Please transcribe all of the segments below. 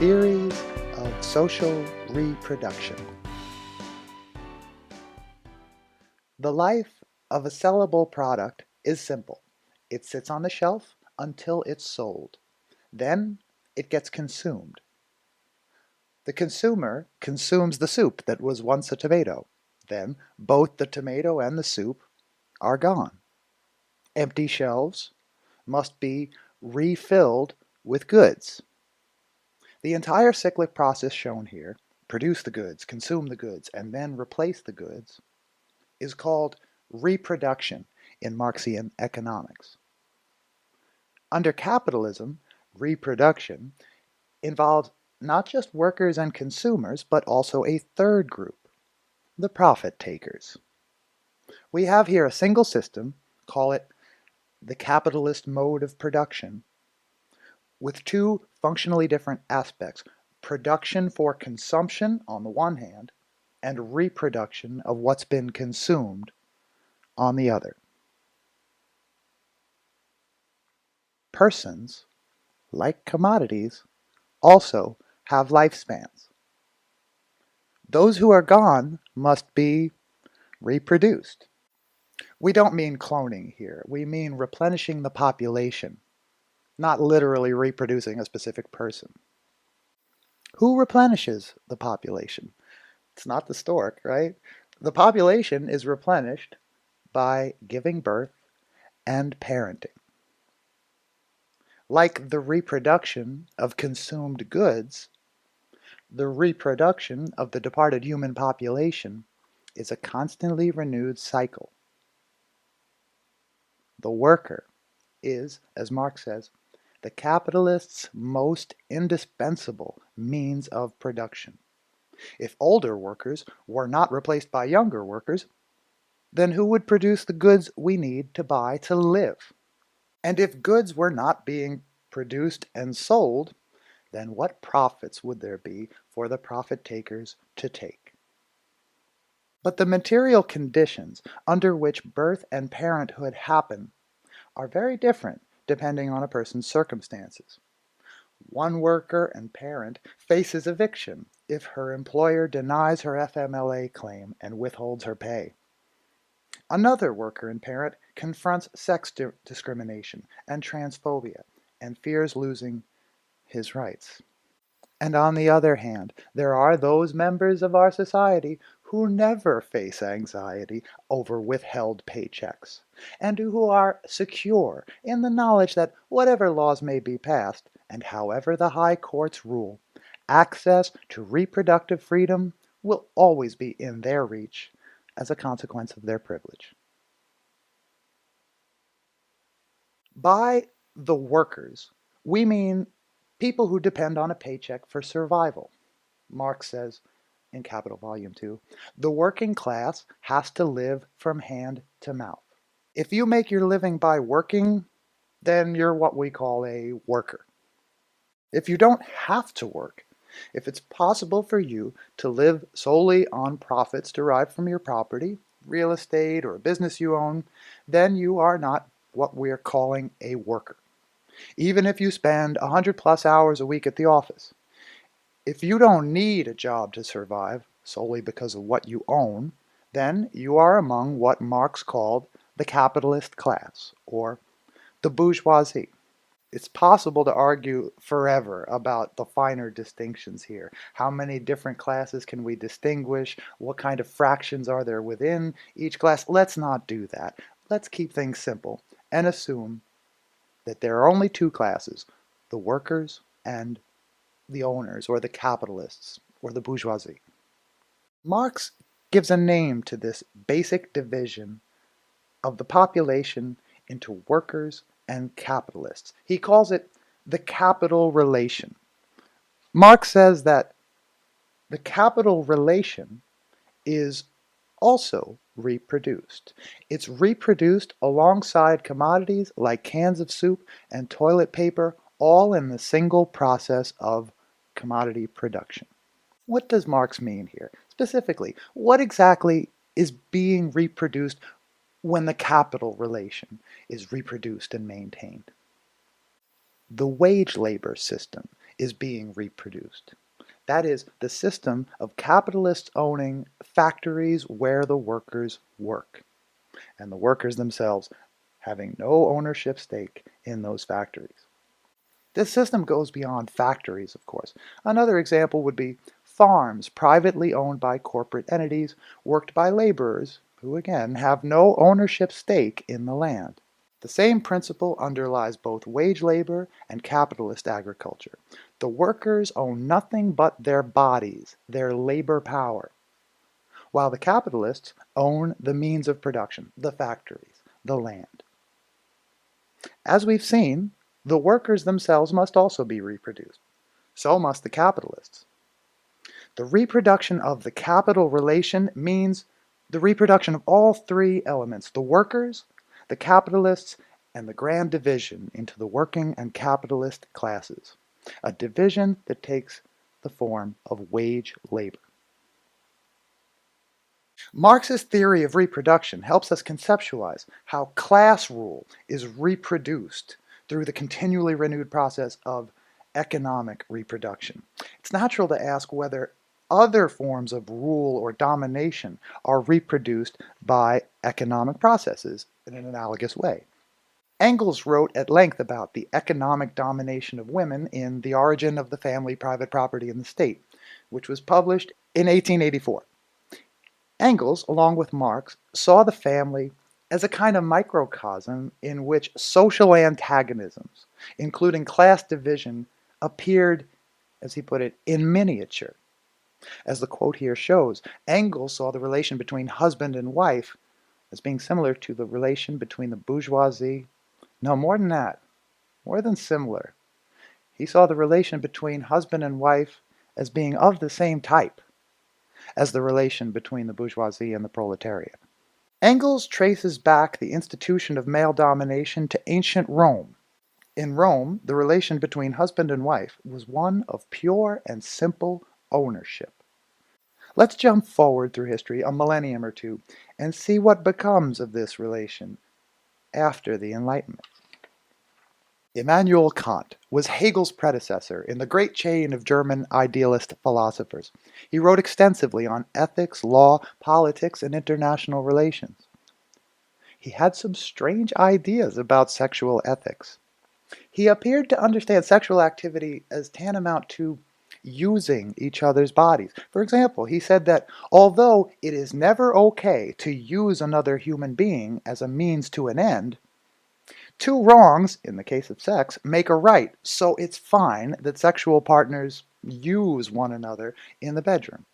Theories of social reproduction. The life of a sellable product is simple. It sits on the shelf until it's sold. Then it gets consumed. The consumer consumes the soup that was once a tomato. Then both the tomato and the soup are gone. Empty shelves must be refilled with goods. The entire cyclic process shown here, produce the goods, consume the goods, and then replace the goods, is called reproduction in Marxian economics. Under capitalism, reproduction involves not just workers and consumers, but also a third group, the profit takers. We have here a single system, call it the capitalist mode of production, with two functionally different aspects: production for consumption on the one hand, and reproduction of what's been consumed on the other. Persons, like commodities, also have lifespans. Those who are gone must be reproduced. We don't mean cloning here. We mean replenishing the population, not literally reproducing a specific person. Who replenishes the population? It's not the stork, right? The population is replenished by giving birth and parenting. Like the reproduction of consumed goods, the reproduction of the departed human population is a constantly renewed cycle. The worker is, as Marx says, the capitalist's most indispensable means of production. If older workers were not replaced by younger workers, then who would produce the goods we need to buy to live? And if goods were not being produced and sold, then what profits would there be for the profit takers to take? But the material conditions under which birth and parenthood happen are very different depending on a person's circumstances. One worker and parent faces eviction if her employer denies her FMLA claim and withholds her pay. Another worker and parent confronts sex discrimination and transphobia and fears losing his rights. And on the other hand, there are those members of our society who never face anxiety over withheld paychecks, and who are secure in the knowledge that whatever laws may be passed, and however the high courts rule, access to reproductive freedom will always be in their reach as a consequence of their privilege. By the workers, we mean people who depend on a paycheck for survival. Marx says in Capital Volume 2, the working class has to live from hand to mouth. If you make your living by working, then you're what we call a worker. If you don't have to work, if it's possible for you to live solely on profits derived from your property, real estate, or a business you own, then you are not what we're calling a worker. Even if you spend 100 plus hours a week at the office. If you don't need a job to survive solely because of what you own, then you are among what Marx called the capitalist class, or the bourgeoisie. It's possible to argue forever about the finer distinctions here. How many different classes can we distinguish? What kind of fractions are there within each class? Let's not do that. Let's keep things simple and assume that there are only two classes, the workers and the owners, or the capitalists, or the bourgeoisie. Marx gives a name to this basic division of the population into workers and capitalists. He calls it the capital relation. Marx says that the capital relation is also reproduced. It's reproduced alongside commodities like cans of soup and toilet paper, all in the single process of commodity production. What does Marx mean here? Specifically, what exactly is being reproduced when the capital relation is reproduced and maintained? The wage labor system is being reproduced. That is, the system of capitalists owning factories where the workers work, and the workers themselves having no ownership stake in those factories. This system goes beyond factories, of course. Another example would be farms privately owned by corporate entities, worked by laborers who, again, have no ownership stake in the land. The same principle underlies both wage labor and capitalist agriculture. The workers own nothing but their bodies, their labor power, while the capitalists own the means of production, the factories, the land. As we've seen, the workers themselves must also be reproduced. So must the capitalists. The reproduction of the capital relation means the reproduction of all three elements: the workers, the capitalists, and the grand division into the working and capitalist classes. A division that takes the form of wage labor. Marx's theory of reproduction helps us conceptualize how class rule is reproduced through the continually renewed process of economic reproduction. It's natural to ask whether other forms of rule or domination are reproduced by economic processes in an analogous way. Engels wrote at length about the economic domination of women in The Origin of the Family, Private Property, and the State, which was published in 1884. Engels, along with Marx, saw the family as a kind of microcosm in which social antagonisms, including class division, appeared, as he put it, in miniature. As the quote here shows, Engels saw the relation between husband and wife as being similar to the relation between the bourgeoisie. No, more than that, more than similar. He saw the relation between husband and wife as being of the same type as the relation between the bourgeoisie and the proletariat. Engels traces back the institution of male domination to ancient Rome. In Rome, the relation between husband and wife was one of pure and simple ownership. Let's jump forward through history a millennium or two and see what becomes of this relation after the Enlightenment. Immanuel Kant was Hegel's predecessor in the great chain of German idealist philosophers. He wrote extensively on ethics, law, politics, and international relations. He had some strange ideas about sexual ethics. He appeared to understand sexual activity as tantamount to using each other's bodies. For example, he said that although it is never okay to use another human being as a means to an end, two wrongs, in the case of sex, make a right, so it's fine that sexual partners use one another in the bedroom.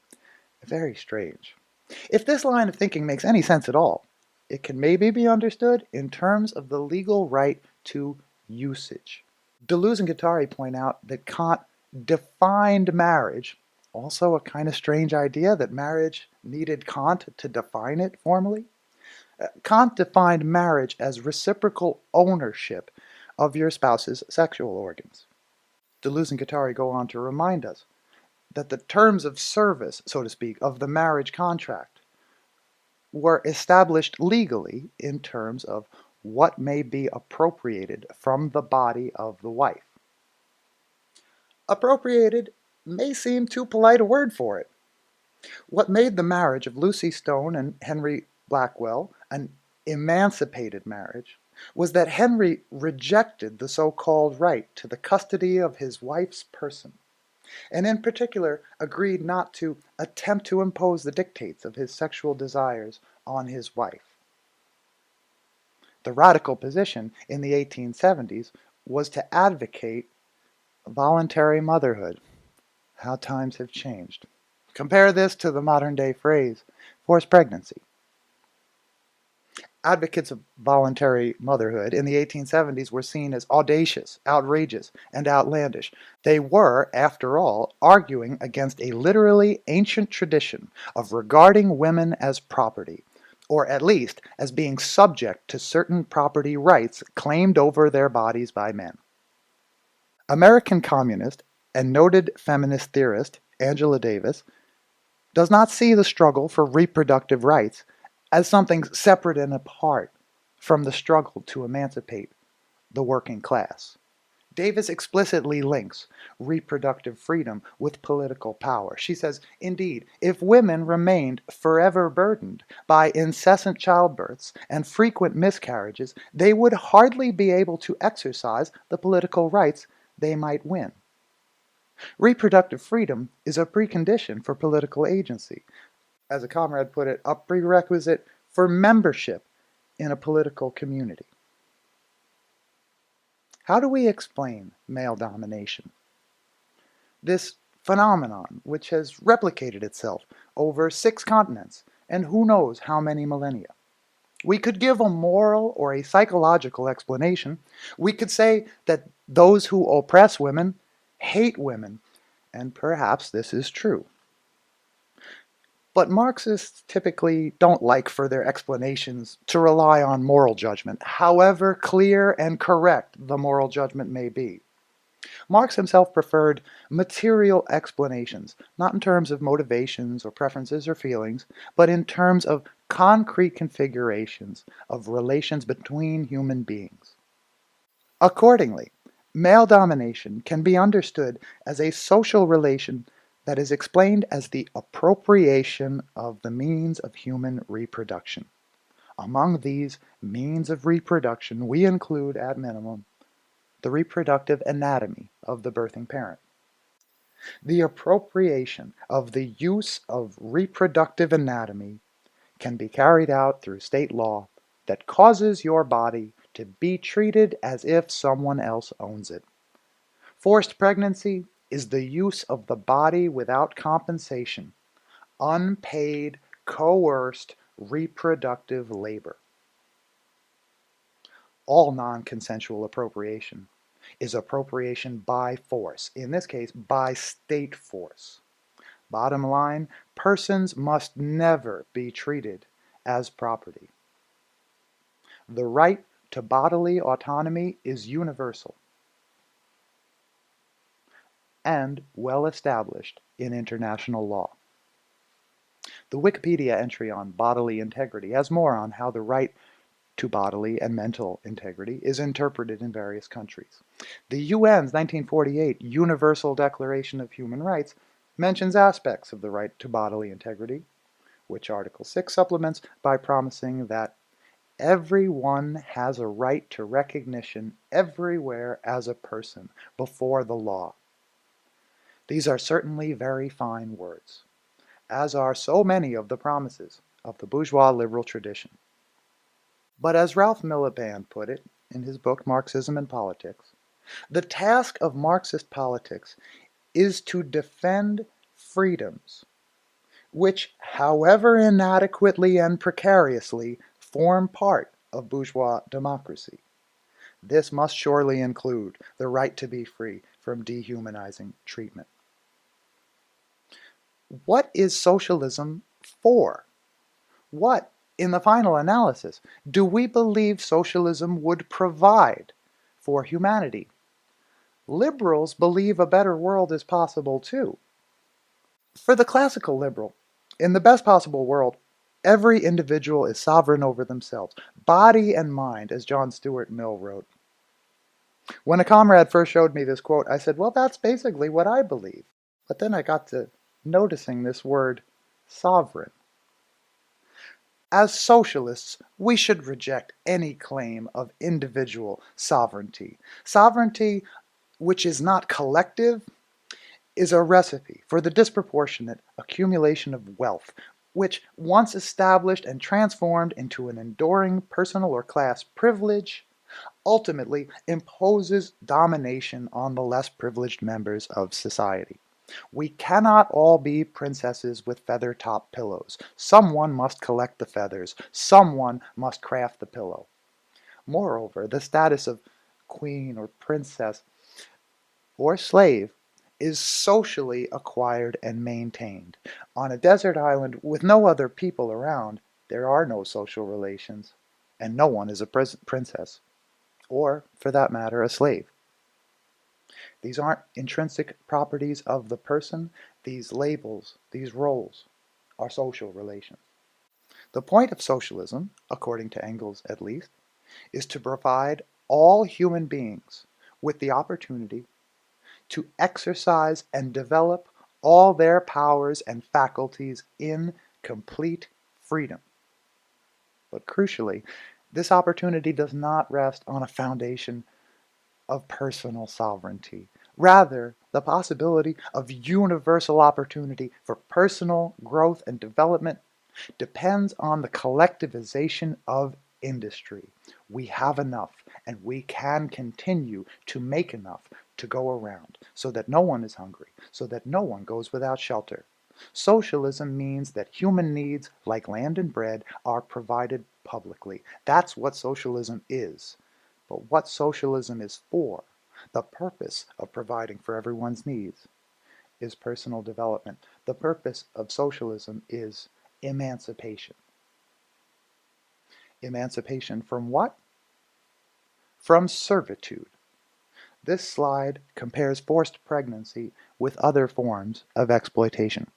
Very strange. If this line of thinking makes any sense at all, it can maybe be understood in terms of the legal right to usage. Deleuze and Guattari point out that Kant defined marriage, also a kind of strange idea that marriage needed Kant to define it formally. Kant defined marriage as reciprocal ownership of your spouse's sexual organs. Deleuze and Guattari go on to remind us that the terms of service, so to speak, of the marriage contract were established legally in terms of what may be appropriated from the body of the wife. Appropriated may seem too polite a word for it. What made the marriage of Lucy Stone and Henry Blackwell an emancipated marriage was that Henry rejected the so-called right to the custody of his wife's person, and in particular agreed not to attempt to impose the dictates of his sexual desires on his wife. The radical position in the 1870s was to advocate voluntary motherhood. How times have changed. Compare this to the modern-day phrase, forced pregnancy. Advocates of voluntary motherhood in the 1870s were seen as audacious, outrageous, and outlandish. They were, after all, arguing against a literally ancient tradition of regarding women as property, or at least as being subject to certain property rights claimed over their bodies by men. American communist and noted feminist theorist Angela Davis does not see the struggle for reproductive rights as something separate and apart from the struggle to emancipate the working class. Davis explicitly links reproductive freedom with political power. She says, indeed, if women remained forever burdened by incessant childbirths and frequent miscarriages, they would hardly be able to exercise the political rights they might win. Reproductive freedom is a precondition for political agency. As a comrade put it, a prerequisite for membership in a political community. How do we explain male domination? This phenomenon, which has replicated itself over 6 continents and who knows how many millennia. We could give a moral or a psychological explanation. We could say that those who oppress women hate women, and perhaps this is true. But Marxists typically don't like for their explanations to rely on moral judgment, however clear and correct the moral judgment may be. Marx himself preferred material explanations, not in terms of motivations or preferences or feelings, but in terms of concrete configurations of relations between human beings. Accordingly, male domination can be understood as a social relation that is explained as the appropriation of the means of human reproduction. Among these means of reproduction, we include, at minimum, the reproductive anatomy of the birthing parent. The appropriation of the use of reproductive anatomy can be carried out through state law that causes your body to be treated as if someone else owns it. Forced pregnancy is the use of the body without compensation, unpaid, coerced reproductive labor. All non-consensual appropriation is appropriation by force, in this case by state force. Bottom line, persons must never be treated as property. The right to bodily autonomy is universal and well established in international law. The Wikipedia entry on bodily integrity has more on how the right to bodily and mental integrity is interpreted in various countries. The UN's 1948 Universal Declaration of Human Rights mentions aspects of the right to bodily integrity, which Article 6 supplements by promising that everyone has a right to recognition everywhere as a person before the law. These are certainly very fine words, as are so many of the promises of the bourgeois liberal tradition. But as Ralph Miliband put it in his book Marxism and Politics, the task of Marxist politics is to defend freedoms which, however inadequately and precariously, form part of bourgeois democracy. This must surely include the right to be free from dehumanizing treatment. What is socialism for? What, in the final analysis, do we believe socialism would provide for humanity? Liberals believe a better world is possible too. For the classical liberal, in the best possible world, every individual is sovereign over themselves, body and mind, as John Stuart Mill wrote. When a comrade first showed me this quote, I said, well, that's basically what I believe. But then I got to noticing this word, sovereign. As socialists, we should reject any claim of individual sovereignty. Sovereignty, which is not collective, is a recipe for the disproportionate accumulation of wealth, which, once established and transformed into an enduring personal or class privilege, ultimately imposes domination on the less privileged members of society. We cannot all be princesses with feather-top pillows. Someone must collect the feathers. Someone must craft the pillow. Moreover, the status of queen or princess or slave is socially acquired and maintained. On a desert island with no other people around, there are no social relations, and no one is a princess, or, for that matter, a slave. These aren't intrinsic properties of the person. These labels, these roles, are social relations. The point of socialism, according to Engels at least, is to provide all human beings with the opportunity to exercise and develop all their powers and faculties in complete freedom. But crucially, this opportunity does not rest on a foundation of personal sovereignty. Rather, the possibility of universal opportunity for personal growth and development depends on the collectivization of industry. We have enough, and we can continue to make enough to go around so that no one is hungry, so that no one goes without shelter. Socialism means that human needs, like land and bread, are provided publicly. That's what socialism is. But what socialism is for, the purpose of providing for everyone's needs, is personal development. The purpose of socialism is emancipation. Emancipation from what? From servitude. This slide compares forced pregnancy with other forms of exploitation.